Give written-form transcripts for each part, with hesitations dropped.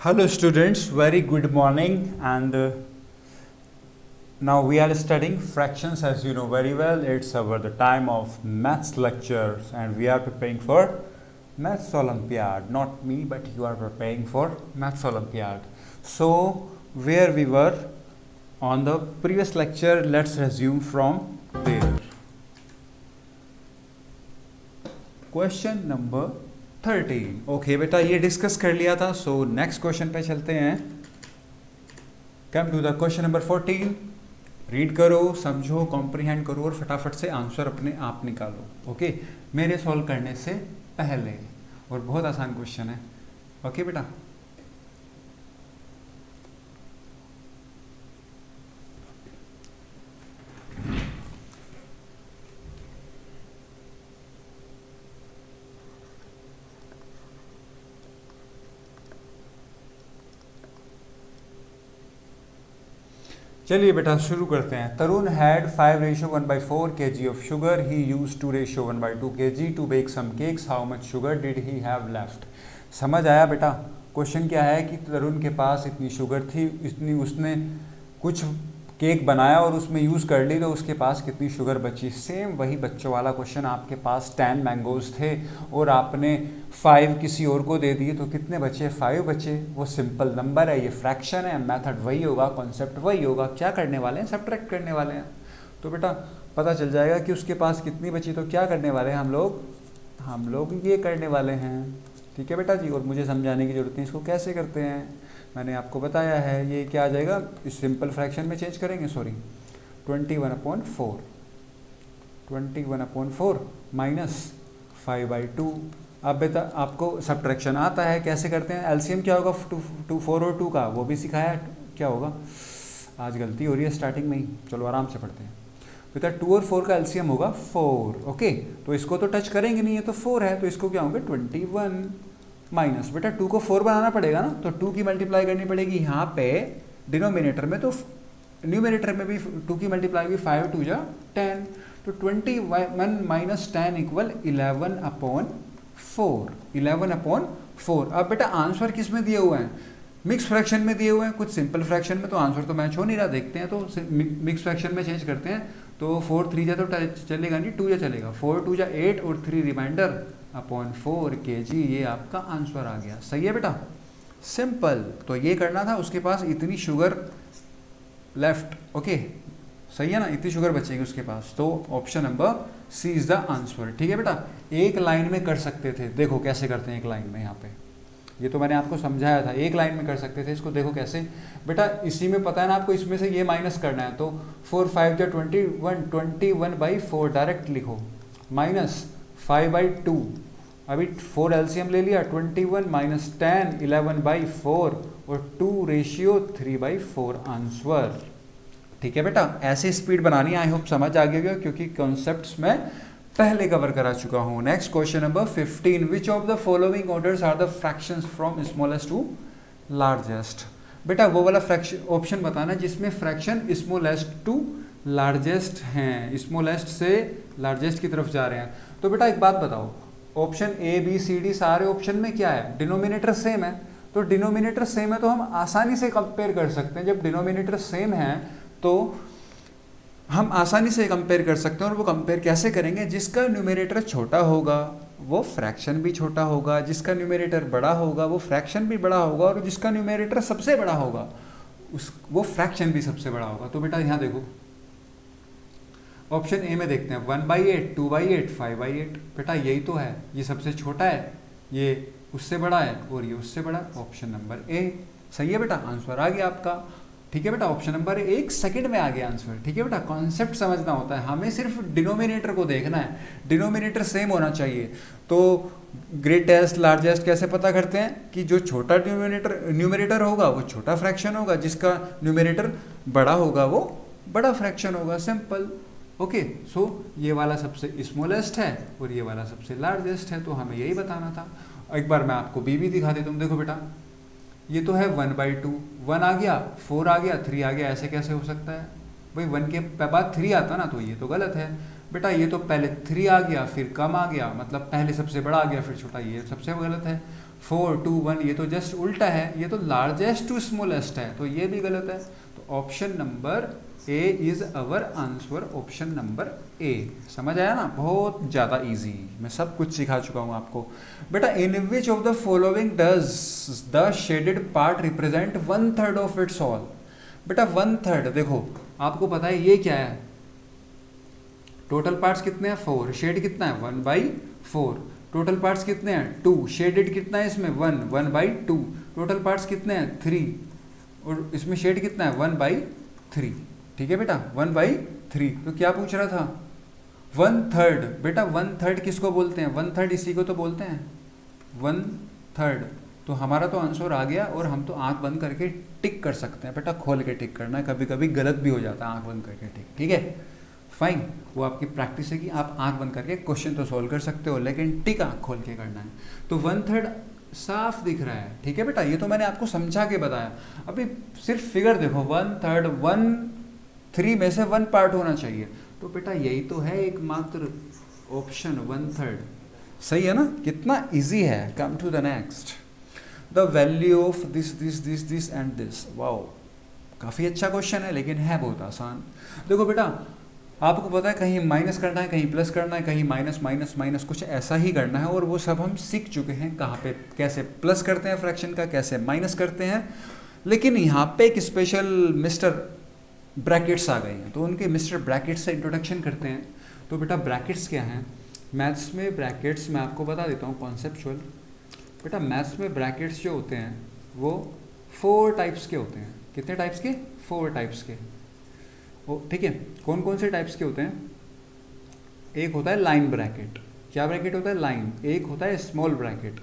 Hello students, very good morning and now we are studying fractions as you know very well. It's the time of maths lectures and we are preparing for maths Olympiad. Not me, but you are preparing for maths Olympiad. So where we were on the previous lecture, let's resume from there. Question number 13. Okay बेटा ये discuss कर लिया था. So next question पे चलते हैं. Come to the question number 14. Read करो, समझो, कॉम्प्रिहेंड करो और फटाफट से आंसर अपने आप निकालो. ओके मेरे सॉल्व करने से पहले. और बहुत आसान क्वेश्चन है. ओके बेटा. चलिए बेटा शुरू करते हैं. Tarun had 5:1/4 kg of sugar. He used 2:1/2 kg to bake some cakes. How much sugar did he have left. समझ आया बेटा. क्वेश्चन क्या है कि तरुण के पास इतनी शुगर थी, इतनी उसने कुछ केक बनाया और उसमें यूज़ कर ली, तो उसके पास कितनी शुगर बची. सेम वही बच्चों वाला क्वेश्चन. आपके पास 10 मैंगोज थे और आपने 5 किसी और को दे दिए, तो कितने बचे? 5 बचे. वो सिंपल नंबर है, ये फ्रैक्शन है. मेथड वही होगा, कॉन्सेप्ट वही होगा. क्या करने वाले हैं? सब्ट्रैक्ट करने वाले हैं. तो बेटा पता चल जाएगा कि उसके पास कितनी बची. तो क्या करने वाले हैं हम लोग ये करने वाले हैं. ठीक है बेटा जी. और मुझे समझाने की जरूरत नहीं इसको कैसे करते हैं, मैंने आपको बताया है. ये क्या आ जाएगा, इस सिंपल फ्रैक्शन में चेंज करेंगे. 21/4 माइनस 5/2. अब बेटा आपको सब्ट्रैक्शन आता है, कैसे करते हैं. एलसीएम क्या होगा 4 और 2 का, वो भी सिखाया. क्या होगा, आज गलती हो रही है स्टार्टिंग में ही. चलो आराम से पढ़ते हैं बेटा. 2 और 4 का एलसीएम होगा 4. ओके तो इसको तो टच करेंगे नहीं, है तो 4 है, तो इसको क्या होंगे 21 माइनस. बेटा 2 को 4 बनाना पड़ेगा ना, तो 2 की मल्टीप्लाई करनी पड़ेगी यहाँ पे डिनोमिनेटर में. तो न्यूमिनेटर में भी 2 की मल्टीप्लाई भी 5 2 जा 10. तो 21 माइनस 10 इक्वल 11/4. 11/4. अब बेटा आंसर किस में दिए हुए हैं? मिक्स फ्रैक्शन में दिए हुए हैं. कुछ सिंपल फ्रैक्शन में तो आंसर तो मैच हो नहीं रहा. देखते हैं तो मिक्स फ्रैक्शन में चेंज करते हैं. तो 4 3 जा तो चलेगा नहीं, 2 जा चलेगा. 4 2 जा 8 और 3 रिमाइंडर अपॉन 4 kg. ये आपका आंसर आ गया. सही है बेटा, सिंपल. तो ये करना था. उसके पास इतनी शुगर लेफ्ट. ओके सही है ना, इतनी शुगर बचेगी उसके पास. तो option number C is the answer. ठीक है बेटा. एक लाइन में कर सकते थे. देखो कैसे करते हैं एक लाइन में. यहाँ पे ये तो मैंने आपको समझाया था. एक लाइन में कर सकते थे. इसको देखो कैसे बेटा. इसी में पता है ना आपको, इसमें से ये माइनस करना है. तो 4 5 जा 21/4 डायरेक्ट लिखो माइनस 5/2. अभी 4 एलसीएम ले लिया. 21 माइनस 10 11/4 और 2:3/4 आंसर. ठीक है बेटा. ऐसे स्पीड बनानी है. आई होप समझ आ गया क्योंकि कॉन्सेप्ट्स में पहले कवर करा चुका हूं. Next question number 15. Which of the following orders are the fractions from smallest to largest. बेटा वो वाला फ्रैक्शन ऑप्शन बताना जिसमें फ्रैक्शन स्मॉलेस्ट टू लार्जेस्ट हैं, स्मॉलेस्ट से लार्जेस्ट की तरफ जा रहे हैं. तो बेटा एक बात बताओ, option A B C D सारे ऑप्शन में क्या है? डिनोमिनेटर सेम है. तो डिनोमिनेटर सेम है तो हम आसानी से कंपेयर कर सकते हैं. जब डिनोमिनेटर सेम है तो हम आसानी से कंपेयर कर सकते हैं. और वो कंपेयर कैसे करेंगे? जिसका न्यूमरेटर छोटा होगा वो फ्रैक्शन भी छोटा होगा, जिसका न्यूमरेटर बड़ा होगा वो फ्रैक्शन भी बड़ा होगा, और जिसका न्यूमरेटर सबसे बड़ा होगा वो फ्रैक्शन भी सबसे बड़ा होगा. तो बेटा यहाँ देखो ऑप्शन ए में देखते हैं. 1/8 2/8 5/8. बेटा यही तो है. ये सबसे छोटा है, ये उससे बड़ा है और ये उससे बड़ा. ऑप्शन नंबर ए सही है बेटा. आंसर आ गया आपका. ठीक है बेटा. ऑप्शन नंबर 1 सेकंड में आ गया आंसर. ठीक है बेटा. कॉन्सेप्ट समझना होता है, हमें सिर्फ डिनोमिनेटर को देखना है. डिनोमिनेटर सेम होना चाहिए. तो ग्रेटेस्ट लार्जेस्ट कैसे पता करते हैं कि जो छोटा न्यूमरेटर होगा वो छोटा फ्रैक्शन होगा, जिसका न्यूमरेटर बड़ा होगा वो बड़ा फ्रैक्शन होगा. सिंपल. ओके सो ये वाला सबसे स्मॉलेस्ट है और ये वाला सबसे लार्जेस्ट है. तो हमें यही बताना था. एक बार मैं आपको बी भी दिखा देता हूँ. देखो बेटा ये तो है 1/2. 1 आ गया, 4 आ गया, 3 आ गया. ऐसे कैसे हो सकता है भाई? 1 के बाद 3 आता ना, तो ये तो गलत है. बेटा ये तो पहले 3 आ गया फिर कम आ गया, मतलब पहले सबसे बड़ा आ गया फिर छोटा, ये सबसे गलत है. 4 2 1, ये तो जस्ट उल्टा है, ये तो लार्जेस्ट टू स्मॉलेस्ट है, तो ये भी गलत है। तो option number A is our answer, option number A. समझ आया ना, बहुत ज़्यादा इजी, मैं सब कुछ सिखा चुका हूँ आपको। बेटा in which of the following does the shaded part represent 1/3 of its all. बेटा 1/3, देखो आपको पता है ये क्या है, टोटल पार्ट्स कितने हैं 4, शेड कितना है 1/4, टोटल पार्ट्स कितने हैं 2, शेडेड कितना है इसमें 1/2, टोटल पार्ट्स कितने हैं 3, और इसमें शेड कितना है 1/3। ठीक है बेटा 1/3। तो क्या पूछ रहा था 1/3। बेटा 1/3 किसको बोलते हैं, 1/3 इसी को तो बोलते हैं 1/3। तो हमारा तो आंसर आ गया, और हम तो आंख बंद करके टिक कर सकते हैं। बेटा खोल के टिक करना है, कभी कभी गलत भी हो जाता है आंख बंद करके टिक। ठीक है फाइन, वो आपकी प्रैक्टिस है कि आप आंख बंद करके क्वेश्चन तो सोल्व कर सकते हो, लेकिन टिक आंख खोल के करना है। तो 1/3 साफ दिख रहा है। ठीक है बेटा, ये तो मैंने आपको समझा के बताया। अभी सिर्फ फिगर देखो 1/3, 1/3 में से 1 पार्ट होना चाहिए, तो बेटा यही तो है एकमात्र ऑप्शन 1/3। सही है ना, कितना इजी है। Come to the next, the value of this this this this and this. Wow, काफ़ी अच्छा क्वेश्चन है, लेकिन है बहुत आसान। देखो बेटा आपको पता है कहीं माइनस करना है, कहीं प्लस करना है, कहीं माइनस माइनस माइनस, कुछ ऐसा ही करना है, और वो सब हम सीख चुके हैं कहाँ पे कैसे प्लस करते हैं फ्रैक्शन का, कैसे माइनस करते हैं। लेकिन यहाँ पे एक स्पेशल मिस्टर ब्रैकेट्स आ गए हैं, तो उनके मिस्टर ब्रैकेट्स से इंट्रोडक्शन करते हैं। तो बेटा ब्रैकेट्स क्या हैं, मैथ्स में ब्रैकेट्स मैं आपको बता देता हूँ कॉन्सेप्चुअल। बेटा मैथ्स में ब्रैकेट्स जो होते हैं वो 4 टाइप्स के होते हैं। कितने टाइप्स के, 4 टाइप्स के। ठीक है, कौन कौन से टाइप्स के होते हैं, एक होता है लाइन ब्रैकेट। क्या ब्रैकेट होता है, लाइन। एक होता है स्मॉल ब्रैकेट,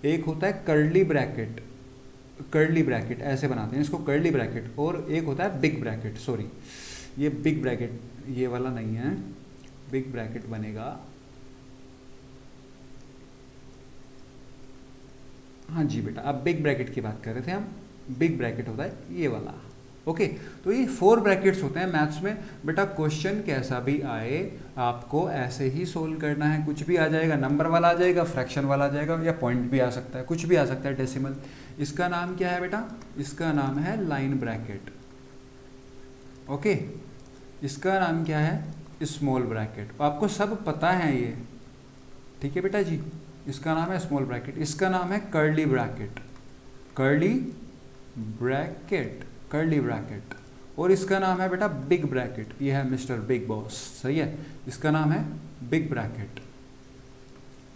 एक होता है कर्ली ब्रैकेट। कर्ली ब्रैकेट ऐसे बनाते हैं इसको, कर्ली ब्रैकेट। और एक होता है बिग ब्रैकेट, सॉरी ये बिग ब्रैकेट, ये वाला नहीं है, बिग ब्रैकेट बनेगा, हाँ जी बेटा अब बिग ब्रैकेट की बात कर रहे थे हम, बिग ब्रैकेट होता है ये वाला। ओके, तो ये 4 ब्रैकेट्स होते हैं मैथ्स में। बेटा क्वेश्चन कैसा भी आए आपको ऐसे ही सोल्व करना है, कुछ भी आ जाएगा, नंबर वाला आ जाएगा, फ्रैक्शन वाला आ जाएगा, या पॉइंट भी आ सकता है, कुछ भी आ सकता है, डेसिमल। इसका नाम क्या है बेटा, इसका नाम है लाइन ब्रैकेट। ओके, इसका नाम क्या है, स्मॉल ब्रैकेट। आपको सब पता है ये, ठीक है बेटा जी। इसका नाम है स्मॉल ब्रैकेट, इसका नाम है curly bracket, curly bracket, curly bracket. और इसका नाम है बेटा बिग ब्रैकेट, ये है मिस्टर बिग बॉस, सही है, इसका नाम है बिग ब्रैकेट।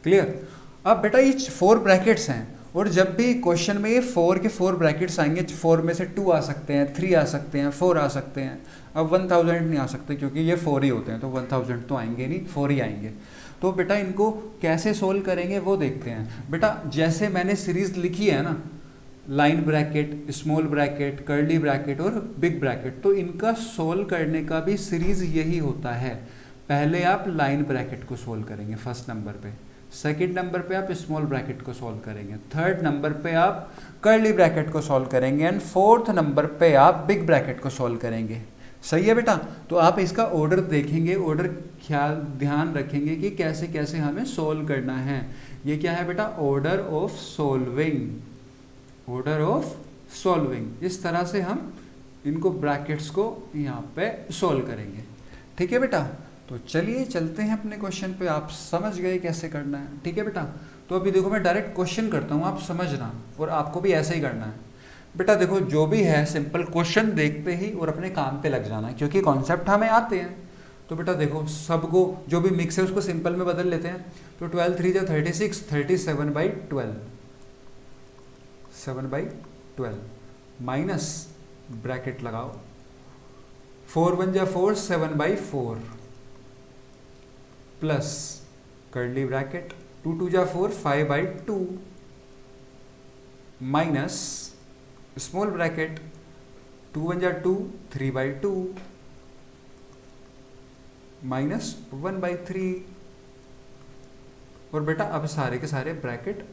क्लियर। अब बेटा ये 4 ब्रैकेट्स हैं, और जब भी क्वेश्चन में ये 4 के 4 ब्रैकेट्स आएंगे, 4 में से 2 आ सकते हैं, 3 आ सकते हैं, 4 आ सकते हैं। अब 1000 नहीं आ सकते क्योंकि ये 4 ही होते हैं, तो 1000 तो आएंगे नहीं, 4 ही आएंगे। तो बेटा इनको कैसे सोल्व करेंगे वो देखते हैं। बेटा जैसे मैंने सीरीज लिखी है ना, line bracket, small bracket, curly bracket और बिग ब्रैकेट, तो इनका सोल्व करने का भी सीरीज यही होता है। पहले आप लाइन ब्रैकेट को सोल्व करेंगे फर्स्ट नंबर पे, सेकंड नंबर पे आप स्मॉल ब्रैकेट को सोल्व करेंगे, थर्ड नंबर पे आप कर्ली ब्रैकेट को सोल्व करेंगे, एंड फोर्थ नंबर पे आप बिग ब्रैकेट को सोल्व करेंगे। सही है बेटा। तो आप इसका ऑर्डर देखेंगे, ऑर्डर ख्याल ध्यान रखेंगे कि कैसे कैसे हमें सोल्व करना है। ये क्या है बेटा, order of solving, order of solving. इस तरह से हम इनको ब्रैकेट्स को यहाँ पे सोल्व करेंगे। ठीक है बेटा, तो चलिए चलते हैं अपने क्वेश्चन पे। आप समझ गए कैसे करना है, ठीक है बेटा। तो अभी देखो मैं डायरेक्ट क्वेश्चन करता हूँ, आप समझना, और आपको भी ऐसे ही करना है। बेटा देखो जो भी है सिंपल क्वेश्चन देखते ही और अपने काम पे लग जाना है, क्योंकि कॉन्सेप्ट हमें आते हैं। तो बेटा देखो सबको जो भी मिक्स है उसको सिंपल में बदल लेते हैं। तो 12 3 जा 36, 37/12, 7/12 माइनस ब्रैकेट लगाओ, 4 1 जा 4, 7/4 प्लस कर्ली ब्रैकेट, 2 2 जा 4, 5/2 माइनस स्मॉल ब्रैकेट, 2 1 जा 2, 3/2 माइनस 1/3। और बेटा अब सारे के सारे ब्रैकेट,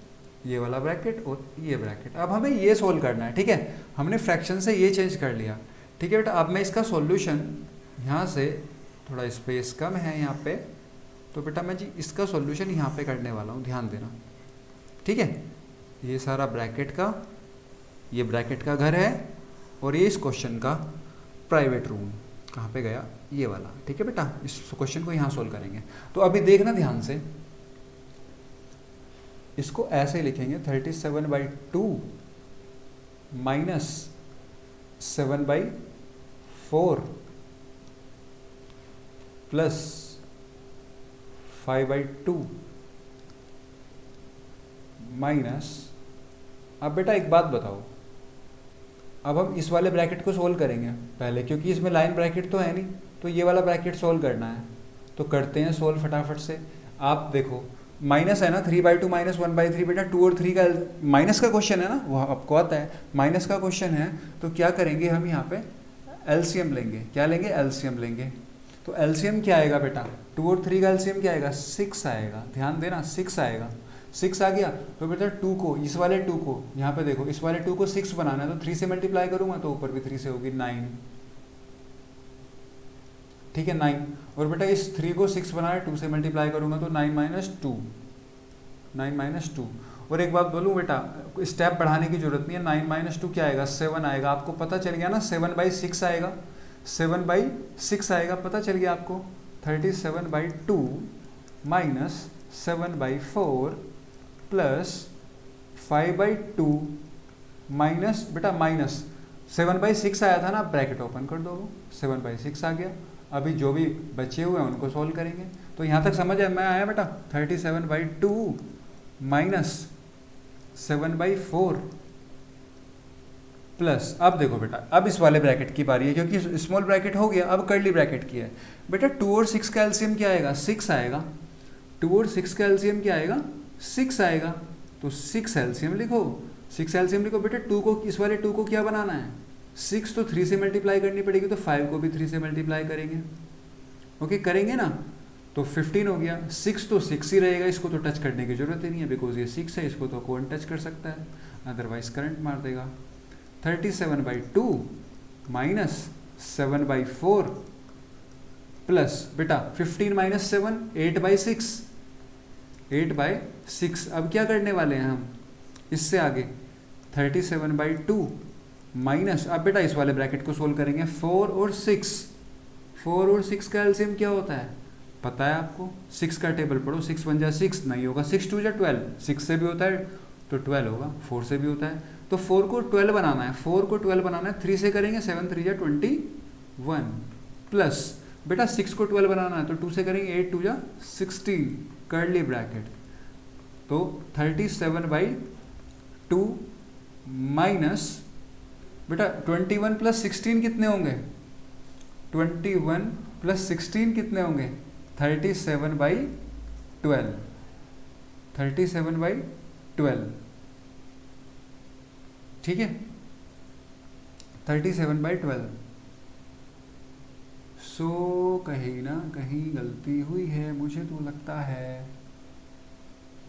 ये वाला ब्रैकेट और ये ब्रैकेट। अब हमें ये सोल्व करना है, ठीक है। हमने फ्रैक्शन से ये चेंज कर लिया, ठीक है बेटा। अब मैं इसका सॉल्यूशन यहाँ से, थोड़ा स्पेस कम है यहाँ पे, तो बेटा मैं जी इसका सॉल्यूशन यहाँ पे करने वाला हूँ, ध्यान देना, ठीक है। ये सारा ब्रैकेट का, ये ब्रैकेट का घर है, और ये इस क्वेश्चन का प्राइवेट रूम कहाँ पे गया, ये वाला। ठीक है बेटा, इस क्वेश्चन को यहाँ सोल्व करेंगे। तो अभी देखना ध्यान से, इसको ऐसे लिखेंगे 37/2 माइनस 7/4 प्लस 5/2 माइनस, अब बेटा एक बात बताओ, अब हम इस वाले ब्रैकेट को सोल्व करेंगे पहले, क्योंकि इसमें लाइन ब्रैकेट तो है नहीं, तो ये वाला ब्रैकेट सोल्व करना है। तो करते हैं सोल्व फटाफट से। आप देखो माइनस है ना, 3/2 माइनस 1/3, बेटा 2 और 3 का माइनस का क्वेश्चन है ना, वो आपको आता है, माइनस का क्वेश्चन है। तो क्या करेंगे हम यहाँ पे एलसीएम लेंगे। क्या लेंगे? एलसीएम लेंगे। तो एलसीएम क्या आएगा बेटा? 2 और 3 का एलसीएम क्या आएगा? 6 आएगा। ध्यान देना, 6 आएगा। 6 आ गया तो बेटा 2 को, इस वाले 2 को यहाँ पे देखो, इस वाले 2 को 6 बनाना है, तो 3 से मल्टीप्लाई करूंगा तो ऊपर भी 3 से होगी 9। ठीक है 9। और बेटा इस 3 को 6 बनाना है, 2 से मल्टीप्लाई करूंगा तो 9 माइनस 2, 9 माइनस 2। और एक बात बोलूँ बेटा, स्टेप बढ़ाने की जरूरत नहीं है। 9 माइनस 2 क्या आएगा? 7 आएगा। आपको पता चल गया ना, 7/6 आएगा, 7/6 आएगा, पता चल गया आपको। 37/2 माइनस 7/4 प्लस 5/2 माइनस, बेटा माइनस 7/6 आया था ना, ब्रैकेट ओपन कर दो, 7/6 आ गया। अभी जो भी बचे हुए हैं उनको सोल्व करेंगे। तो यहाँ तक समझ में आया बेटा? 37/2 माइनस 7/4 प्लस, अब देखो बेटा, अब इस वाले ब्रैकेट की बारी है, क्योंकि स्मॉल ब्रैकेट हो गया, अब कर्ली ब्रैकेट की है। बेटा 2 और 6 का एलसीएम क्या आएगा? 6 आएगा। 2 और 6 का एलसीएम क्या आएगा? 6 आएगा। तो 6 एलसीएम लिखो, 6 एलसीएम लिखो। बेटा 2 को, इस वाले 2 को क्या बनाना है? 6 तो 3 से मल्टीप्लाई करनी पड़ेगी, तो 5 को भी 3 से मल्टीप्लाई करेंगे। ओके करेंगे ना, तो 15 हो गया। 6 तो 6 ही रहेगा, इसको तो टच करने की जरूरत ही नहीं है, बिकॉज ये 6 है, इसको तो कौन टच कर सकता है, अदरवाइज करंट मार देगा। 37/2 माइनस 7/4 प्लस, बेटा 15 माइनस 7, 8/6, 8/6। अब क्या करने वाले हैं हम इससे आगे? 37/2 माइनस, अब बेटा इस वाले ब्रैकेट को सोल्व करेंगे। 4 और 6, 4 और 6 का एलसीएम क्या होता है पता है आपको? 6 का टेबल पढ़ो, 6 1 जा 6 नहीं होगा, 6 2 जा 12, 6 से भी होता है तो 12 होगा, 4 से भी होता है। तो 4 को 12 बनाना है, 4 को 12 बनाना है, 3 से करेंगे 7 3 जा 21 प्लस, बेटा 6 को 12 बनाना है तो 2 से करेंगे 8 2 जा 16 कर्ली ब्रैकेट। तो 37/2 माइनस, बेटा 21 प्लस 16 कितने होंगे? 21 प्लस 16 कितने होंगे? 37/12, 37/12। ठीक है 37/12। सो कहीं ना कहीं गलती हुई है, मुझे तो लगता है।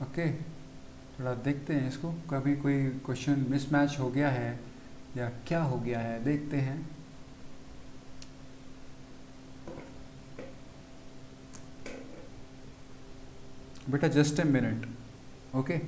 ओके थोड़ा देखते हैं इसको, कभी कोई क्वेश्चन मिसमैच हो गया है या क्या हो गया है, देखते हैं। बेटा जस्ट ए मिनट। ओके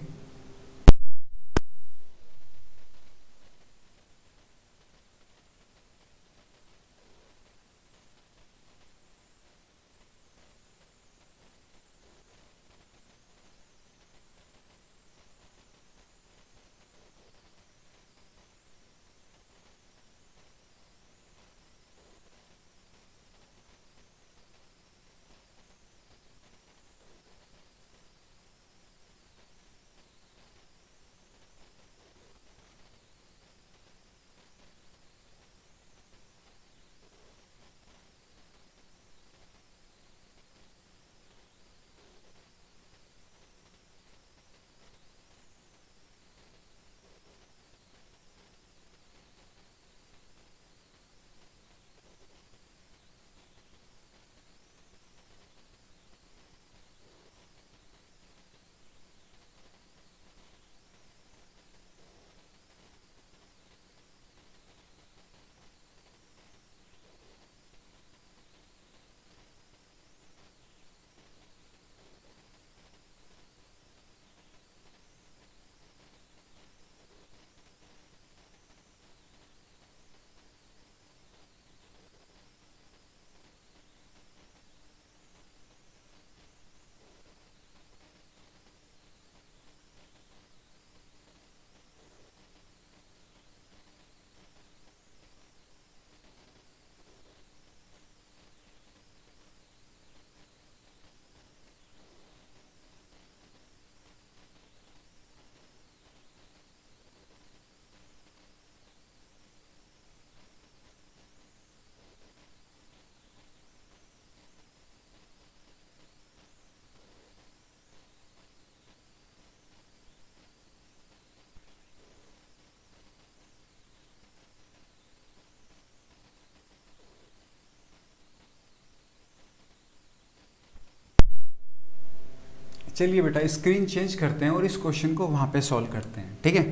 चलिए बेटा स्क्रीन चेंज करते हैं और इस क्वेश्चन को वहाँ पे सॉल्व करते हैं, ठीक है।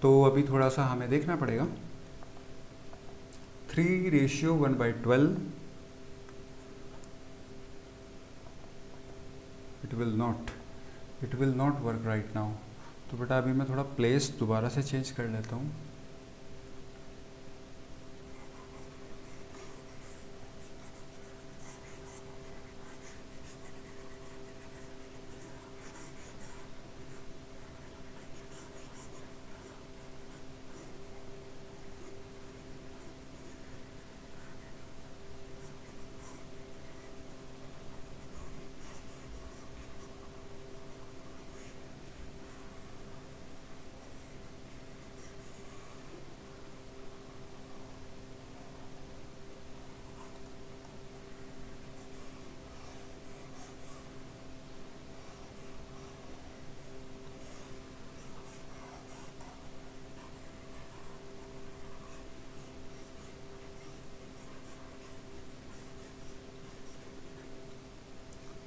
तो अभी थोड़ा सा हमें देखना पड़ेगा। 3:1/12 it will not work right now. तो बेटा अभी मैं थोड़ा प्लेस दोबारा से चेंज कर लेता हूँ।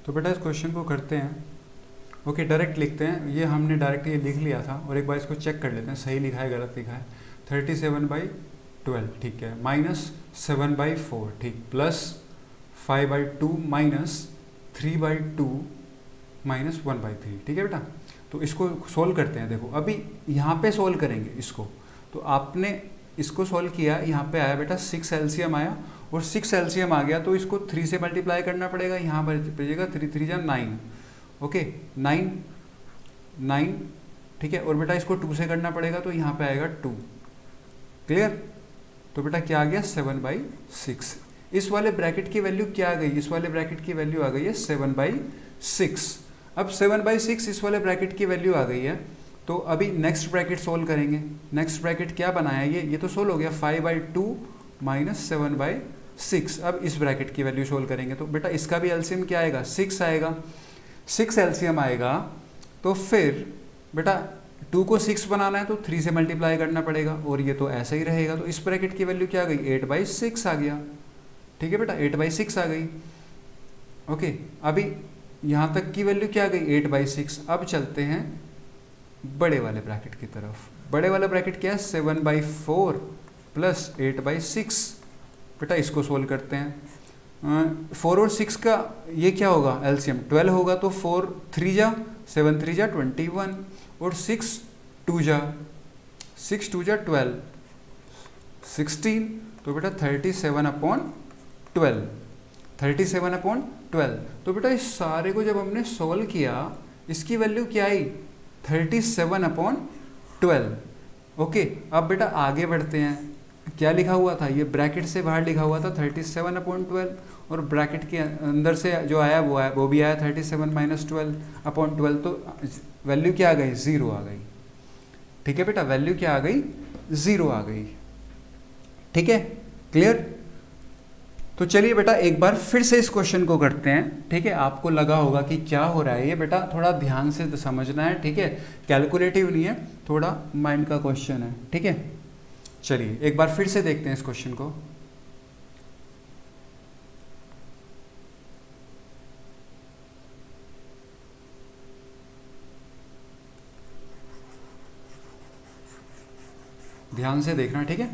तो बेटा इस क्वेश्चन को करते हैं। ओके डायरेक्ट लिखते हैं, ये हमने डायरेक्ट ये लिख लिया था और एक बार इसको चेक कर लेते हैं सही लिखा है गलत लिखा है। 37/12 ठीक है, -7/4 ठीक, +5/2 -3/2 -1/3 ठीक है बेटा। तो इसको सोल्व करते हैं। देखो अभी यहाँ पे सोल्व करेंगे इसको, तो आपने इसको सोल्व किया, यहाँ पे आया बेटा 6 एलसीएम आया और 6 एलसीएम आ गया तो इसको 3 से मल्टीप्लाई करना पड़ेगा। यहाँ पर बचेगा 3 3 जा 9, ओके 9 ठीक है। और बेटा इसको 2 से करना पड़ेगा तो यहाँ पे आएगा 2, क्लियर। तो बेटा क्या आ गया 7/6। इस वाले ब्रैकेट की वैल्यू क्या आ गई, इस वाले ब्रैकेट की वैल्यू आ गई है 7/6। अब 7/6 इस वाले ब्रैकेट की वैल्यू आ गई है, तो अभी नेक्स्ट ब्रैकेट सोल्व करेंगे। नेक्स्ट ब्रैकेट क्या बनाया, ये तो सोल्व हो गया 5/2 -7/6। अब इस ब्रैकेट की वैल्यू सोल्व करेंगे तो बेटा इसका भी एलसीएम क्या आएगा, 6 आएगा। 6 एलसीएम आएगा तो फिर बेटा 2 को 6 बनाना है तो 3 से मल्टीप्लाई करना पड़ेगा और ये तो ऐसा ही रहेगा। तो इस ब्रैकेट की वैल्यू क्या आ गई, 8/6 आ गया, ठीक है बेटा 8/6 आ गई। ओके अभी यहाँ तक की वैल्यू क्या आ गई 8/6। अब चलते हैं बड़े वाले ब्रैकेट की तरफ। बड़े वाला ब्रैकेट क्या है 7/4 + 8/6। बेटा इसको सोल्व करते हैं। 4 और 6 का ये क्या होगा एलसीएम 12 होगा, तो 4 3 जा 7 3 जा 21 और 6 2 जा 12 16। तो बेटा 37/12 37/12। तो बेटा इस सारे को जब हमने सोल्व किया इसकी वैल्यू क्या आई 37/12। ओके अब बेटा आगे बढ़ते हैं। क्या लिखा हुआ था, ये ब्रैकेट से बाहर लिखा हुआ था 37/12 और ब्रैकेट के अंदर से जो आया वो भी आया 37 - 12/12। तो वैल्यू क्या आ गई 0 आ गई, ठीक है बेटा वैल्यू क्या आ गई 0 आ गई, ठीक है क्लियर। तो चलिए बेटा एक बार फिर से इस क्वेश्चन को करते हैं, ठीक है। आपको लगा होगा कि क्या हो रहा है, ये बेटा थोड़ा ध्यान से समझना है, ठीक है। कैलकुलेटिव नहीं है, थोड़ा माइंड का क्वेश्चन है, ठीक है। चलिए एक बार फिर से देखते हैं इस क्वेश्चन को। ध्यान से देखना, ठीक है।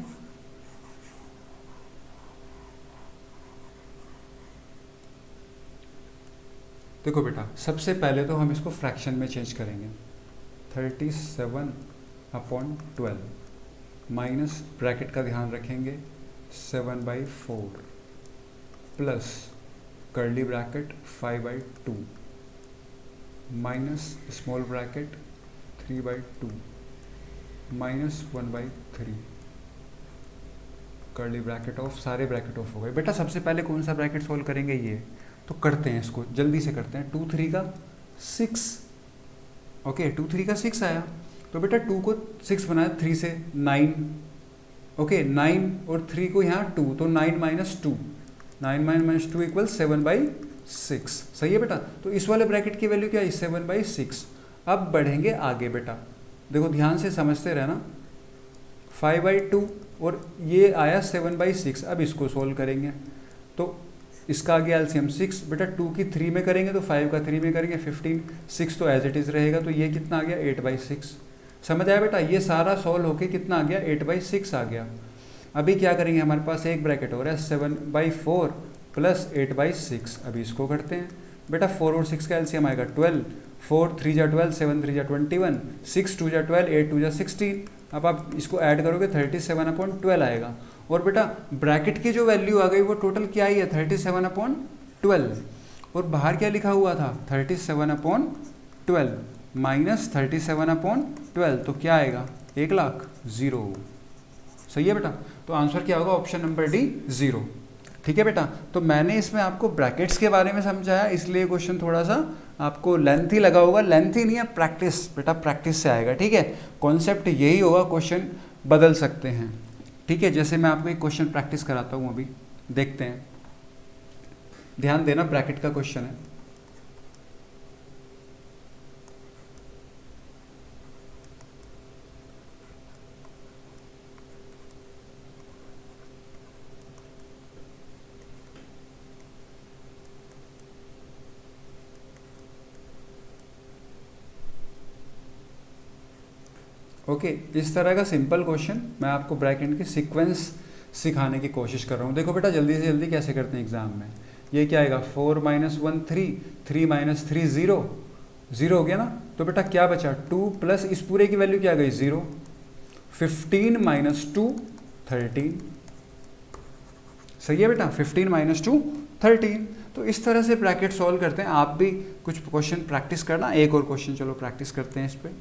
देखो बेटा सबसे पहले तो हम इसको फ्रैक्शन में चेंज करेंगे। 37/12 माइनस ब्रैकेट का ध्यान रखेंगे 7/4 plus curly bracket 5/2 minus small bracket 3/2 minus 1/3 curly bracket of, सारे ब्रैकेट ऑफ हो गए। बेटा सबसे पहले कौन सा ब्रैकेट सोल्व करेंगे, ये तो करते हैं, इसको जल्दी से करते हैं। 2 3 का 6, ओके 2 3 का 6 आया। तो बेटा 2 को 6 बनाया 3 से 9, ओके 9 और 3 को यहाँ 2, तो 9 - 2 9 - 2 = 7/6 सही है बेटा। तो इस वाले ब्रैकेट की वैल्यू क्या है 7/6। अब बढ़ेंगे आगे बेटा, देखो ध्यान से समझते रहना। 5/2 और ये आया 7/6। अब इसको सोल्व करेंगे तो इसका आ गया एलसीएम 6, बेटा 2 की 3 में करेंगे तो 5 का 3 में करेंगे 15, 6 तो एज इट इज़ रहेगा, तो ये कितना आ गया 8/6। समझ आया बेटा, ये सारा सॉल्व होके कितना आ गया 8/6 आ गया। अभी क्या करेंगे, हमारे पास एक ब्रैकेट हो रहा है 7/4 प्लस 8/6। अभी इसको करते हैं बेटा, 4 और 6 का एलसीएम आएगा 12, 4 3 जा 12, 7 3 जा 21, 6 2 जा 12, 8 2 जा 16। अब आप इसको ऐड करोगे 37/12 आएगा। और बेटा ब्रैकेट की जो वैल्यू आ गई वो टोटल क्या आई है 37/12, और बाहर क्या लिखा हुआ था 37/12 माइनस 37/12, तो क्या आएगा 1,00,000, 0। सही है बेटा, तो आंसर क्या होगा ऑप्शन नंबर डी 0। ठीक है बेटा, तो मैंने इसमें आपको ब्रैकेट्स के बारे में समझाया, इसलिए क्वेश्चन थोड़ा सा आपको लेंथी लगा होगा। लेंथी नहीं है, प्रैक्टिस बेटा, प्रैक्टिस से आएगा। ठीक है, कॉन्सेप्ट यही होगा, क्वेश्चन बदल सकते हैं। ठीक है, जैसे मैं आपको एक क्वेश्चन प्रैक्टिस कराता हूँ, अभी देखते हैं, ध्यान देना, ब्रैकेट का क्वेश्चन है। ओके, इस तरह का सिंपल क्वेश्चन मैं आपको ब्रैकेट की सीक्वेंस सिखाने की कोशिश कर रहा हूँ। देखो बेटा, जल्दी से जल्दी कैसे करते हैं एग्जाम में। ये क्या आएगा 4 - 1 3, 3 - 3 0, 0 हो गया ना। तो बेटा क्या बचा 2 प्लस इस पूरे की वैल्यू क्या गई 0, 15 - 2 13। सही है बेटा, 15 - 2 13। तो इस तरह से ब्रैकेट सॉल्व करते हैं। आप भी कुछ क्वेश्चन प्रैक्टिस करना, एक और क्वेश्चन चलो प्रैक्टिस करते हैं इस पर।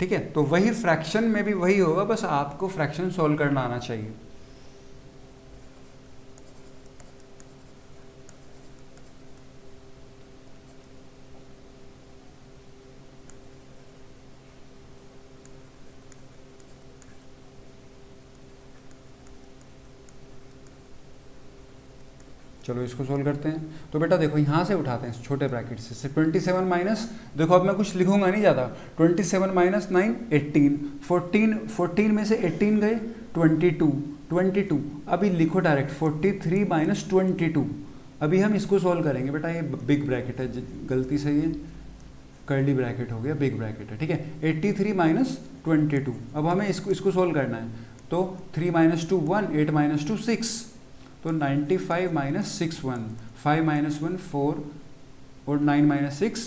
ठीक है, तो वही फ्रैक्शन में भी वही होगा, बस आपको फ्रैक्शन सॉल्व करना आना चाहिए। चलो इसको सोल्व करते हैं। तो बेटा देखो, यहाँ से उठाते हैं छोटे ब्रैकेट से 27 माइनस, देखो अब मैं कुछ लिखूंगा नहीं ज़्यादा, 27 - 9 18, 14 में से 18 गए 22, अभी लिखो डायरेक्ट 43 - 22। अभी हम इसको सॉल्व करेंगे बेटा, ये बिग ब्रैकेट है, गलती से ये कर्ली ब्रैकेट हो गया, बिग ब्रैकेट है। ठीक है, 83 - 22। अब हमें इसको सॉल्व करना है, तो 3 - 2 1, 8 - 2 6, तो 95 - 6 1, 5 - 1 4, और 9 - 6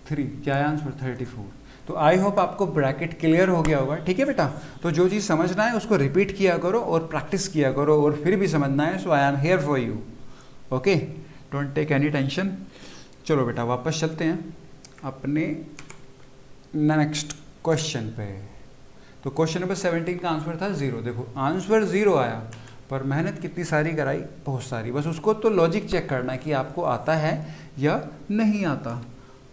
3, क्या है आंसर 34। तो आई होप आपको ब्रैकेट क्लियर हो गया होगा। ठीक है बेटा, तो जो चीज़ समझना है उसको रिपीट किया करो और प्रैक्टिस किया करो, और फिर भी समझना है, so I am here for you. Okay, don't take any tension. चलो बेटा वापस चलते हैं अपने नेक्स्ट क्वेश्चन पे। तो क्वेश्चन नंबर 17 का आंसर था 0। देखो आंसर 0 आया, पर मेहनत कितनी सारी कराई, बहुत सारी। बस उसको तो लॉजिक चेक करना है कि आपको आता है या नहीं आता।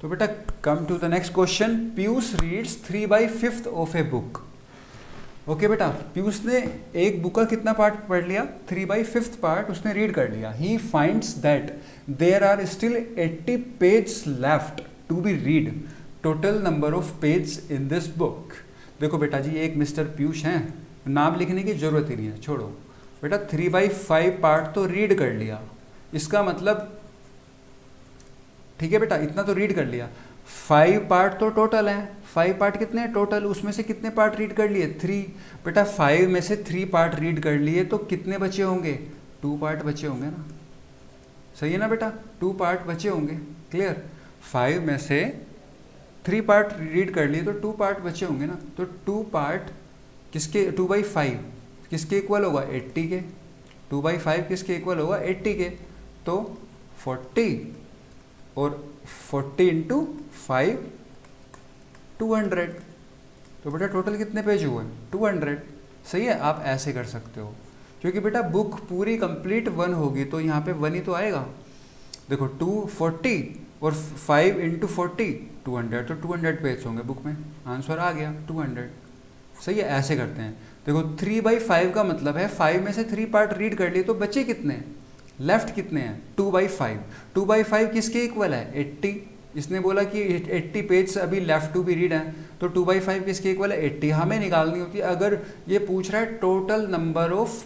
तो बेटा come to the next question. Piyush reads 3/5 of a book. Okay बेटा, पीयूष ने एक बुक का कितना पार्ट पढ़ लिया, 3/5 पार्ट उसने रीड कर लिया। He finds that there are still 80 page left to be read. Total number of page in this book. देखो बेटा जी, एक मिस्टर पीयूष हैं, नाम लिखने की जरूरत ही नहीं है, छोड़ो बेटा। 3/5 पार्ट तो रीड कर लिया, इसका मतलब ठीक है बेटा, इतना तो रीड कर लिया। 5 पार्ट तो टोटल है, 5 पार्ट कितने हैं टोटल, उसमें से कितने पार्ट रीड कर लिए 3। बेटा 5 में से 3 पार्ट रीड कर लिए, तो कितने बचे होंगे 2 पार्ट बचे होंगे ना। सही है ना बेटा, 2 पार्ट बचे होंगे। क्लियर, 5 में से 3 पार्ट रीड कर लिए तो 2 पार्ट बचे होंगे ना। तो 2 पार्ट किसके, 2/5 किसके इक्वल होगा 80 के, 2/5 किसके इक्वल होगा 80 के। तो 40 और 40 × 5 200। तो बेटा टोटल कितने पेज हुए 200। सही है, आप ऐसे कर सकते हो, क्योंकि बेटा बुक पूरी कंप्लीट 1 होगी तो यहाँ पे 1 ही तो आएगा। देखो 240 और 5 × 40 200, तो 200 पेज होंगे बुक में, आंसर आ गया 200। सही है, ऐसे करते हैं। देखो 3/5 का मतलब है 5 में से 3 पार्ट रीड कर लिए, तो बचे कितने, लेफ्ट कितने हैं 2/5। 2/5 किसके इक्वल है 80। इसने बोला कि 80 पेज अभी लेफ्ट टू बी रीड है, तो 2/5 किसके इक्वल है 80। हमें निकालनी होती है, अगर ये पूछ रहा है टोटल नंबर ऑफ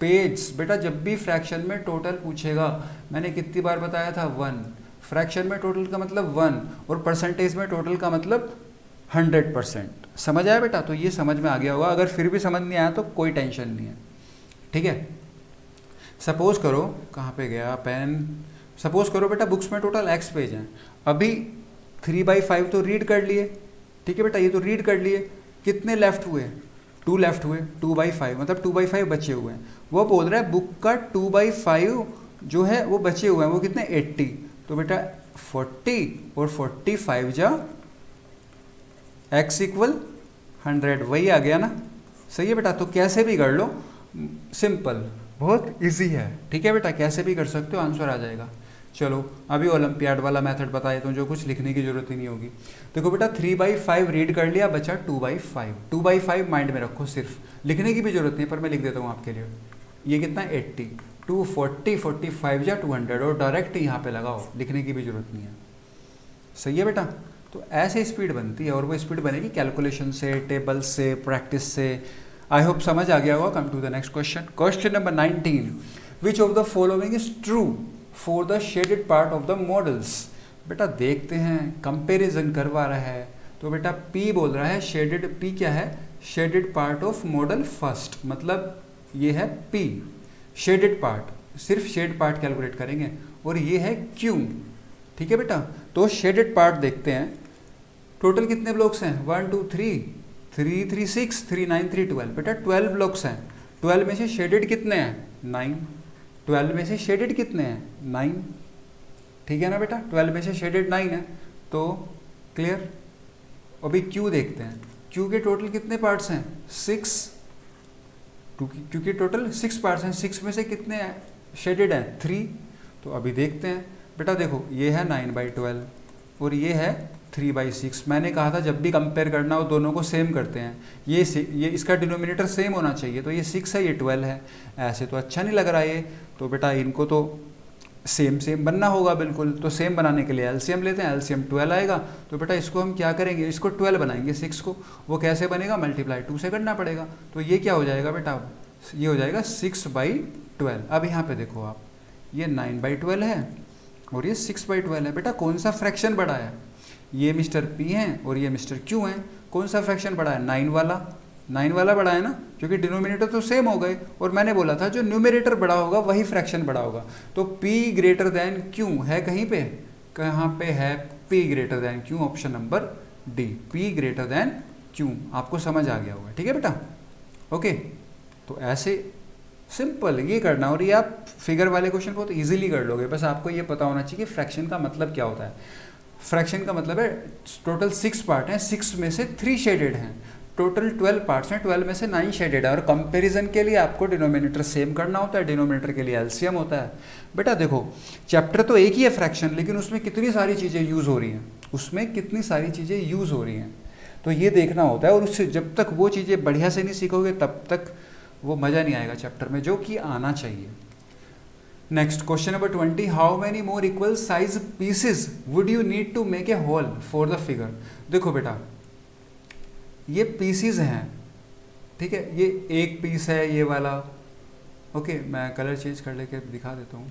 पेज। बेटा जब भी फ्रैक्शन में टोटल पूछेगा, मैंने कितनी बार बताया था 1, फ्रैक्शन में टोटल का मतलब 1 और परसेंटेज में टोटल का मतलब 100%। समझ आया बेटा? तो ये समझ में आ गया होगा। अगर फिर भी समझ नहीं आया तो कोई टेंशन नहीं है, ठीक है। सपोज करो, कहाँ पे गया पेन, सपोज करो बेटा बुक्स में टोटल x पेज हैं, अभी 3/5 तो रीड कर लिए, ठीक है बेटा, ये तो रीड कर लिए, कितने लेफ्ट हुए, 2 लेफ्ट हुए, 2/5 मतलब 2/5 बचे हुए हैं। वो बोल रहा है बुक का 2/5 जो है वो बचे हुए हैं, वो कितने 80, तो बेटा 40 और 45 जा x = 100, वही आ गया ना, सही है बेटा। तो कैसे भी कर लो, सिंपल, बहुत इजी है, ठीक है बेटा, कैसे भी कर सकते हो, आंसर आ जाएगा। चलो अभी ओलंपियाड वाला मेथड बता देता हूँ, जो कुछ लिखने की जरूरत ही नहीं होगी। देखो बेटा 3/5 रीड कर लिया, बचा 2/5, 2/5 माइंड में रखो, सिर्फ लिखने की भी जरूरत नहीं है, पर मैं लिख देता हूँ आपके लिए। ये कितना 80, 240, 45 या 200, और डायरेक्ट यहाँ पे लगाओ, लिखने की भी जरूरत नहीं है, सही है बेटा। तो ऐसे स्पीड बनती है, और वो स्पीड बनेगी कैलकुलेशन से, टेबल से, प्रैक्टिस से। आई होप समझ आ गया होगा। Come to the next question, question number 19, which of the following is true for the shaded part of the models. बेटा देखते हैं, कंपेरिजन करवा रहा है, तो बेटा P बोल रहा है शेडेड, P क्या है, shaded part of model first, मतलब ये है P शेडेड पार्ट, सिर्फ शेड पार्ट कैलकुलेट करेंगे, और ये है Q, ठीक है बेटा। तो शेडेड पार्ट देखते हैं, टोटल कितने ब्लॉक्स हैं, 1 2 3 3 3 6 3 9 3 12, बेटा 12 ब्लॉक्स हैं, 12 में से शेडेड कितने हैं, 9, 12 में से शेडेड कितने हैं, 9, ठीक है ना बेटा, 12 में से शेडेड 9 है, तो क्लियर। अभी Q देखते हैं, Q के टोटल कितने पार्ट्स हैं, 6, क्योंकि टोटल 6 पार्ट्स हैं, 6 में से कितने शेडेड हैं, 3। तो अभी देखते हैं बेटा, देखो ये है 9/12 और ये है 3/6। मैंने कहा था जब भी कंपेयर करना हो दोनों को सेम करते हैं, ये इसका डिनोमिनेटर सेम होना चाहिए, तो ये 6 है, ये 12 है, ऐसे तो अच्छा नहीं लग रहा है ये, तो बेटा इनको तो सेम बनना होगा बिल्कुल। तो सेम बनाने के लिए एलसीएम लेते हैं, एलसीएम 12 आएगा, तो बेटा इसको हम क्या करेंगे, इसको 12 बनाएंगे 6 को, वो कैसे बनेगा, मल्टीप्लाई 2 से करना पड़ेगा, तो ये क्या हो जाएगा बेटा, ये हो जाएगा 6/12। अब यहाँ पे देखो आप, ये 9/12 है और ये 6/12 है, बेटा कौन सा फ्रैक्शन बड़ा है, ये मिस्टर P हैं और ये मिस्टर Q हैं, कौन सा फ्रैक्शन बड़ा है, 9 वाला, 9 वाला बड़ा है ना, क्योंकि डिनोमिनेटर तो सेम हो गए, और मैंने बोला था जो न्यूमरेटर बड़ा होगा वही फ्रैक्शन बड़ा होगा। तो P > Q है कहीं पे, कहाँ पे है, P > Q, option number D, P > Q। आपको समझ आ गया होगा, ठीक है बेटा, ओके। तो ऐसे सिंपल ये करना, और ये आप फिगर वाले क्वेश्चन बहुत इजीली कर लोगे, बस आपको ये पता होना चाहिए कि फ्रैक्शन का मतलब क्या होता है। फ्रैक्शन का मतलब है टोटल 6 पार्ट हैं, 6 में से 3 शेडेड हैं, टोटल 12 पार्ट्स हैं, 12 में से 9 शेडेड है, और कंपैरिजन के लिए आपको डिनोमिनेटर सेम करना होता है, डिनोमिनेटर के लिए एलसीएम होता है। बेटा देखो चैप्टर तो एक ही है फ्रैक्शन, लेकिन उसमें कितनी सारी चीज़ें यूज़ हो रही हैं, उसमें कितनी सारी चीज़ें यूज़ हो रही हैं, तो ये देखना होता है, और उससे जब तक वो चीज़ें बढ़िया से नहीं सीखोगे तब तक वो मज़ा नहीं आएगा चैप्टर में, जो कि आना चाहिए। Next question number 20, how many more equal size pieces would you need to make a whole for the figure. देखो बेटा ये पीसेस हैं, ठीक है, ये एक पीस है ये वाला, ओके मैं कलर चेंज कर लेके दिखा देता हूँ।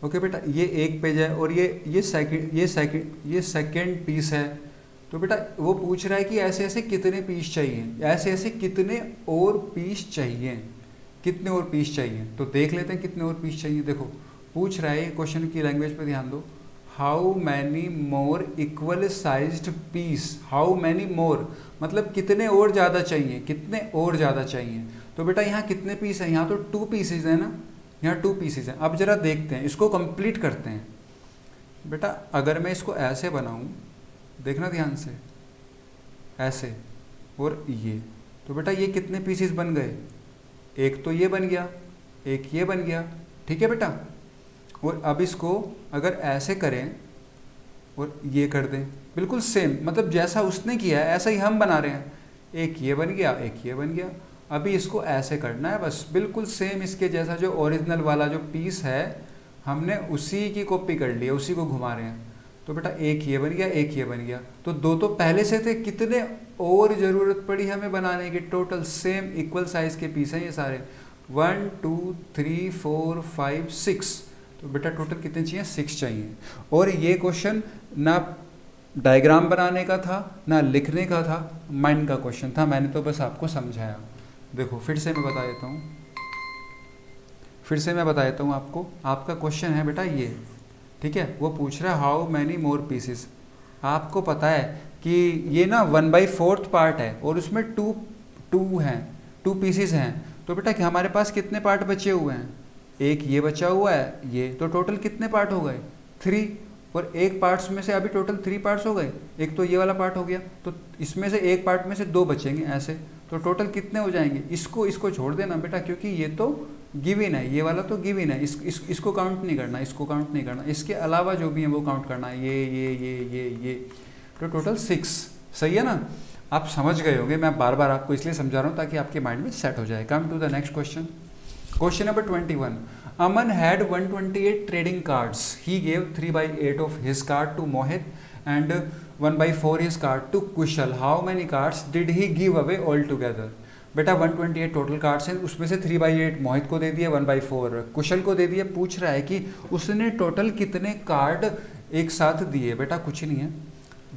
ओके बेटा ये एक पेज है, और ये सेकंड पीस है। तो बेटा वो पूछ रहा है कि ऐसे ऐसे कितने पीस चाहिए, ऐसे ऐसे कितने और पीस चाहिए, कितने और पीस चाहिए, तो देख लेते हैं कितने और पीस चाहिए। देखो पूछ रहा है, क्वेश्चन की लैंग्वेज पे ध्यान दो, how many more equal sized piece, how many more मतलब कितने और ज़्यादा चाहिए, कितने और ज़्यादा चाहिए। तो बेटा यहाँ कितने पीस है, यहाँ तो 2 पीसेज है ना, यहाँ 2 पीसेज हैं। अब जरा देखते हैं, इसको कंप्लीट करते हैं। बेटा अगर मैं इसको ऐसे बनाऊँ, देखना ध्यान से, ऐसे और ये, तो बेटा ये कितने पीसेस बन गए, एक तो ये बन गया, एक ये बन गया, ठीक है बेटा। और अब इसको अगर ऐसे करें और ये कर दें, बिल्कुल सेम, मतलब जैसा उसने किया है ऐसा ही हम बना रहे हैं, एक ये बन गया, एक ये बन गया। अभी इसको ऐसे करना है, बस बिल्कुल सेम इसके जैसा, जो ओरिजिनल वाला जो पीस है हमने उसी की कॉपी कर ली है, उसी को घुमा रहे हैं। तो बेटा एक ये बन गया, एक ये बन गया, तो दो तो पहले से थे, कितने और ज़रूरत पड़ी हमें बनाने की? टोटल सेम इक्वल साइज़ के पीस हैं ये सारे, 1 2 3 4 5 6, तो बेटा टोटल कितने चाहिए? 6 चाहिए। और ये क्वेश्चन ना डायग्राम बनाने का था ना लिखने का था, माइंड का क्वेश्चन था, मैंने तो बस आपको समझाया। देखो फिर से मैं बता देता हूँ, फिर से मैं बता देता हूँ आपको। आपका क्वेश्चन है बेटा ये, ठीक है, वो पूछ रहा है हाउ मैनी मोर पीसेस। आपको पता है कि ये ना 1/4 पार्ट है और उसमें टू पीसेस हैं, तो बेटा कि हमारे पास कितने पार्ट बचे हुए हैं? एक ये बचा हुआ है ये, तो टोटल कितने पार्ट हो गए? 3। और एक पार्ट्स में से अभी टोटल 3 पार्ट्स हो गए, एक तो ये वाला पार्ट हो गया, तो इसमें से एक पार्ट में से 2 बचेंगे ऐसे, तो टोटल कितने हो जाएंगे? इसको छोड़ देना बेटा, क्योंकि ये तो गिवन है, ये वाला तो गिवन है, इसको काउंट नहीं करना, इसको काउंट नहीं करना, इसके अलावा जो भी है वो काउंट करना है, ये, तो टोटल 6। सही है ना? आप समझ गए होंगे, मैं बार बार आपको इसलिए समझा रहा हूँ ताकि आपके माइंड में सेट हो जाए। Come to the next question, question number 21। Aman had 128 trading cards. He gave 3/8 of his card to Mohit and 1/4 his card to Kushal. How many cards did he give away altogether? बेटा 128 total cards हैं, उसमें से 3/8 मोहित को दे दिए, 1/4 कुशल को दे दिए। पूछ रहा है कि उसने टोटल कितने कार्ड एक साथ दिए। बेटा कुछ नहीं है,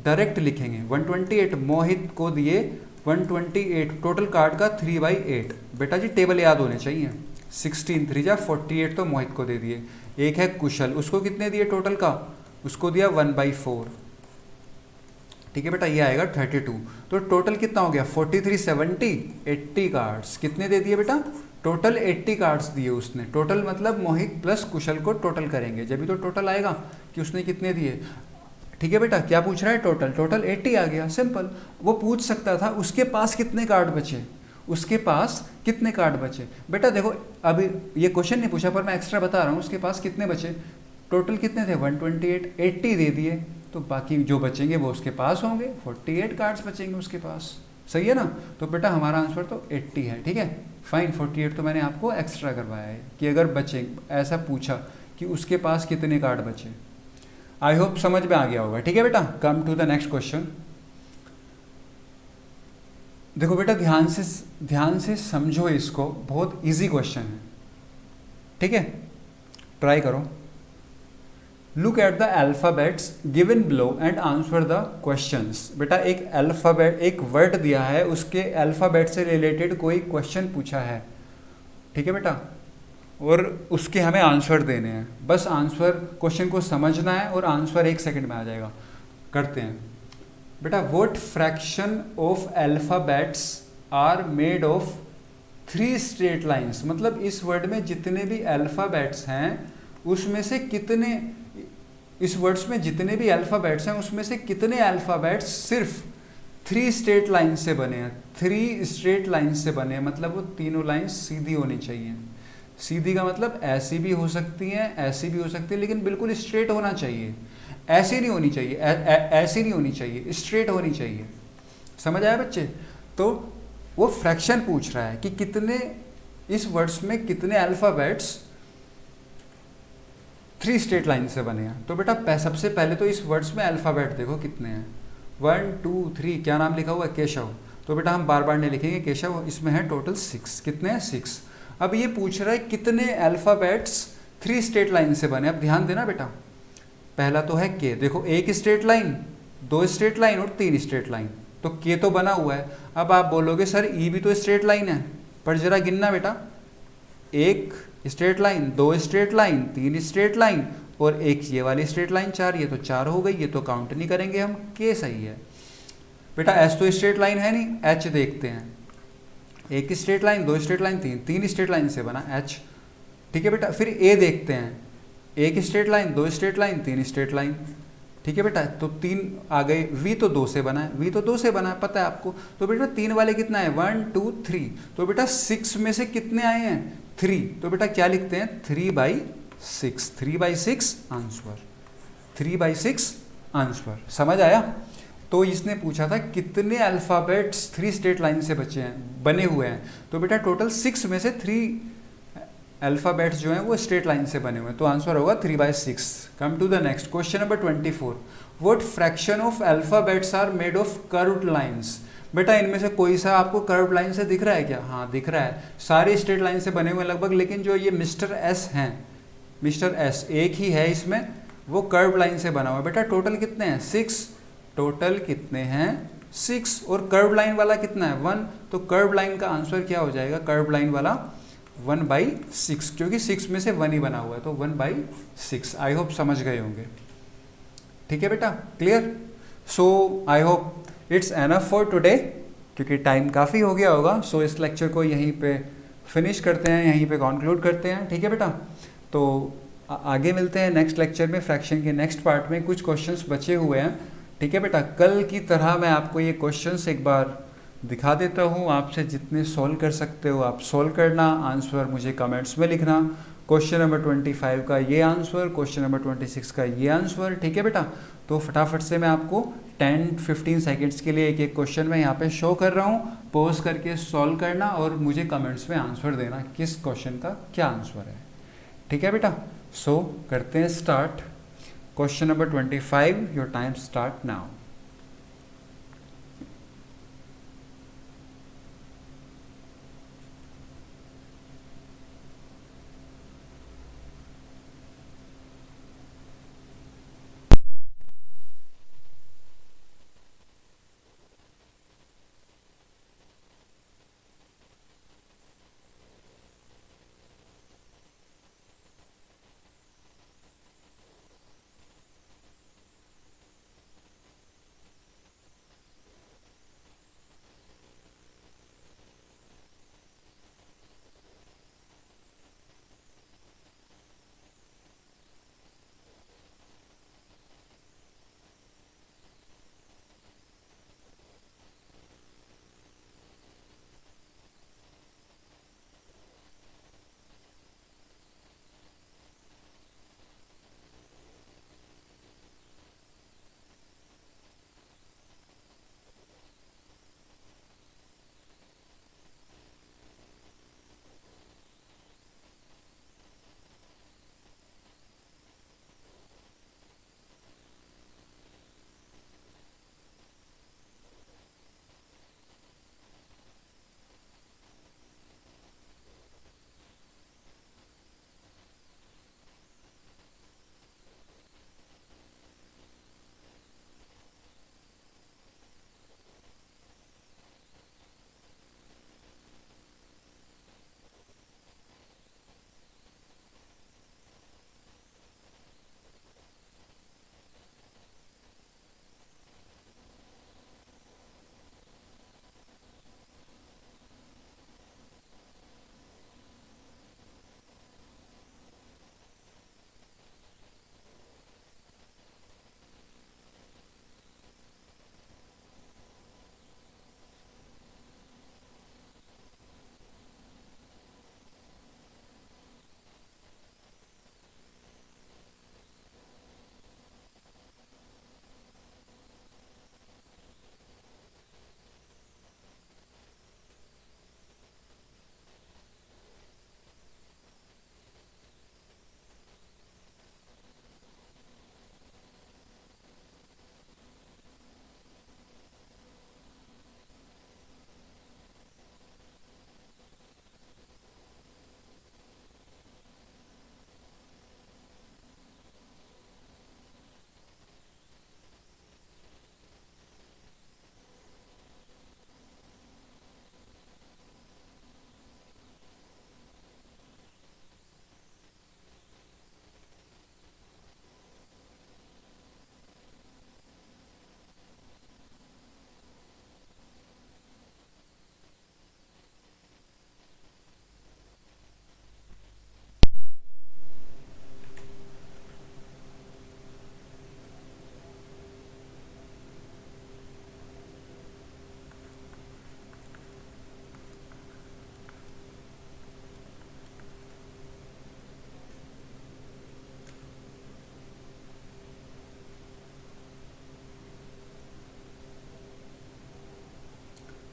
डायरेक्ट लिखेंगे 128 मोहित को दिए, 128 टोटल कार्ड का 3/8। बेटा जी टेबल याद होने चाहिए। 16 3 जा 48 तो मोहित को दे दिए। एक है कुशल, उसको कितने दिए टोटल का? उसको दिया 1/4। ठीक है बेटा, ये आएगा 32। तो टोटल कितना हो गया? 43 70 80 कार्ड्स कितने दे दिए बेटा? टोटल 80 कार्ड्स दिए उसने। टोटल मतलब मोहित प्लस कुशल को टोटल करेंगे, जब भी तो टोटल आएगा कि उसने कितने दिए। ठीक है बेटा, क्या पूछ रहा है? टोटल 80 आ गया, सिंपल। वो पूछ सकता था उसके पास कितने कार्ड बचे, उसके पास कितने कार्ड बचे। बेटा देखो अभी ये क्वेश्चन नहीं पूछा पर मैं एक्स्ट्रा बता रहा हूँ, उसके पास कितने बचे। टोटल कितने थे? 128, 80 दे दिए, तो बाकी जो बचेंगे वो उसके पास होंगे, 48 कार्ड्स बचेंगे उसके पास। सही है ना? तो बेटा हमारा आंसर तो 80 है। ठीक है, फाइन। 48 तो मैंने आपको एक्स्ट्रा करवाया है कि अगर बचे, ऐसा पूछा कि उसके पास कितने कार्ड बचे। आई होप समझ में आ गया होगा। ठीक है बेटा, come to the next question. देखो बेटा ध्यान से समझो इसको, बहुत इजी क्वेश्चन है। ठीक है, ट्राई करो। Look at the alphabets given below and answer the questions. बेटा एक अल्फाबेट, एक वर्ड दिया है, उसके अल्फाबेट से रिलेटेड कोई क्वेश्चन पूछा है। ठीक है बेटा, और उसके हमें आंसर देने हैं। बस आंसर, क्वेश्चन को समझना है और आंसर 1 सेकंड में आ जाएगा। करते हैं बेटा। What fraction of alphabets are made of 3 straight lines. मतलब इस वर्ड में जितने भी अल्फाबेट्स हैं उसमें से कितने, इस वर्ड्स में जितने भी अल्फाबेट्स हैं उसमें से कितने अल्फाबेट्स सिर्फ 3 स्ट्रेट लाइन से बने हैं। 3 स्ट्रेट लाइन से बने हैं, मतलब वो तीनों लाइन सीधी होनी चाहिए। सीधी का मतलब ऐसी भी हो सकती है, ऐसी भी हो सकती है, लेकिन बिल्कुल स्ट्रेट होना चाहिए। ऐसी नहीं होनी चाहिए, ऐसी नहीं होनी चाहिए, स्ट्रेट होनी चाहिए। समझ आया बच्चे? तो वो फ्रैक्शन पूछ रहा है कि कितने, इस वर्ड्स में कितने अल्फाबेट्स 3 स्ट्रेट लाइन से बने हैं। तो बेटा सबसे पहले तो इस वर्ड्स में अल्फाबेट देखो कितने हैं, 1 2 3। क्या नाम लिखा हुआ है? केशव। तो बेटा हम बार बार नहीं लिखेंगे केशव, इसमें है टोटल 6। कितने हैं? 6। अब ये पूछ रहा है कितने अल्फाबेट्स 3 स्ट्रेट लाइन से बने। अब ध्यान देना बेटा, पहला तो है के। देखो 1 स्ट्रेट लाइन, 2 स्ट्रेट लाइन और 3 स्ट्रेट लाइन, तो के तो बना हुआ है। अब आप बोलोगे सर ई भी तो स्ट्रेट लाइन है, पर जरा गिनना बेटा, 1 straight line, 2 straight line, 3 straight line और एक ये वाली स्ट्रेट लाइन 4, ये तो 4 हो गई, ये तो काउंट नहीं करेंगे हम, के सही है। बेटा एच तो स्ट्रेट लाइन है नहीं, एच देखते हैं। 1 straight line, 2 straight line, 3 straight line से बना एच। ठीक है बेटा, फिर ए देखते हैं, 1 straight line, 2 straight line, 3 straight line. ठीक है बेटा, तो 3 आ गए। वी तो 2 से बना है, वी तो 2 से बना है, पता है आपको। तो बेटा 3 वाले कितना है? 1 2 3। तो बेटा 6 में से कितने आए हैं? 3। तो बेटा क्या लिखते हैं? 3/6। 3/6 आंसर, 3/6 आंसर। समझ आया? तो इसने पूछा था कितने अल्फाबेट्स 3 स्ट्रेट लाइन से बचे हैं, बने हुए हैं। तो बेटा टोटल 6 में से 3 अल्फ़ाबेट्स जो हैं वो स्ट्रेट लाइन से बने हुए हैं, तो आंसर होगा 3/6। Come to the next question number 24। What fraction of alphabets are made of curved lines. बेटा इनमें से कोई सा आपको कर्व्ड लाइन से दिख रहा है क्या? हाँ दिख रहा है, सारे स्ट्रेट लाइन से बने हुए लगभग, लेकिन जो ये मिस्टर एस हैं, मिस्टर एस एक ही है इसमें, वो कर्व लाइन से बना हुआ है। बेटा टोटल कितने हैं? 6। टोटल कितने हैं? 6। और कर्व लाइन वाला कितना है? 1। तो कर्व लाइन का आंसर क्या हो जाएगा? कर्व लाइन वाला 1/6, क्योंकि 6 में से 1 ही बना हुआ है, तो 1/6। आई होप समझ गए होंगे। ठीक है बेटा, clear? So I hope it's enough for today, क्योंकि टाइम काफ़ी हो गया होगा। सो इस लेक्चर को यहीं पे फिनिश करते हैं, यहीं पे कंक्लूड करते हैं। ठीक है बेटा, तो आगे मिलते हैं नेक्स्ट लेक्चर में, फ्रैक्शन के नेक्स्ट पार्ट में। कुछ क्वेश्चंस बचे हुए हैं। ठीक है बेटा, कल की तरह मैं आपको ये क्वेश्चंस एक बार दिखा देता हूँ, आपसे जितने सॉल्व कर सकते हो आप सॉल्व करना, आंसर मुझे कमेंट्स में लिखना। क्वेश्चन नंबर 25 का ये आंसर, क्वेश्चन नंबर 26 का ये आंसर। ठीक है बेटा, तो फटाफट से मैं आपको 10-15 सेकेंड्स के लिए एक एक क्वेश्चन मैं यहाँ पे शो कर रहा हूँ, पॉज करके सॉल्व करना और मुझे कमेंट्स में आंसर देना किस क्वेश्चन का क्या आंसर है। ठीक है बेटा, सो करते हैं start. Question number 25, your time start now.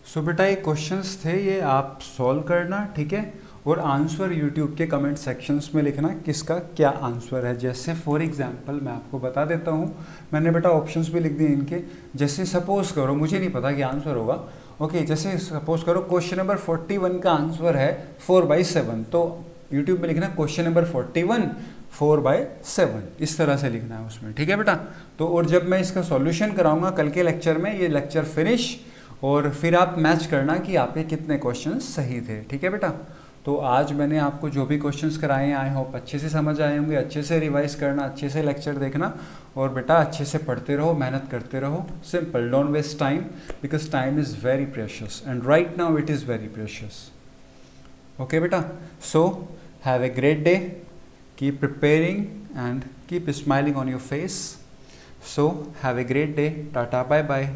So बेटा ये क्वेश्चंस थे, ये आप सॉल्व करना। ठीक है, और आंसर यूट्यूब के कमेंट सेक्शंस में लिखना किसका क्या आंसर है। जैसे फॉर एग्जांपल मैं आपको बता देता हूँ, मैंने बेटा ऑप्शंस भी लिख दिए इनके। जैसे सपोज करो, मुझे नहीं पता कि आंसर होगा, ओके, जैसे सपोज करो क्वेश्चन नंबर 41 का आंसर है 4/7, तो यूट्यूब में लिखना क्वेश्चन नंबर 41 4/7, इस तरह से लिखना है उसमें, ठीक है बेटा। तो और जब मैं इसका सॉल्यूशन कराऊंगा कल के लेक्चर में, ये लेक्चर फिनिश, और फिर आप मैच करना कि आपके कितने क्वेश्चन सही थे, ठीक है बेटा। तो आज मैंने आपको जो भी क्वेश्चंस कराए हैं आई होप अच्छे से समझ आए होंगे। अच्छे से रिवाइज करना, अच्छे से लेक्चर देखना, और बेटा अच्छे से पढ़ते रहो, मेहनत करते रहो। Simple, don't waste time, because time is very precious and right now it is very precious. Okay बेटा, so have a great day, keep preparing and keep smiling on your face. So have a great day, tata, bye bye.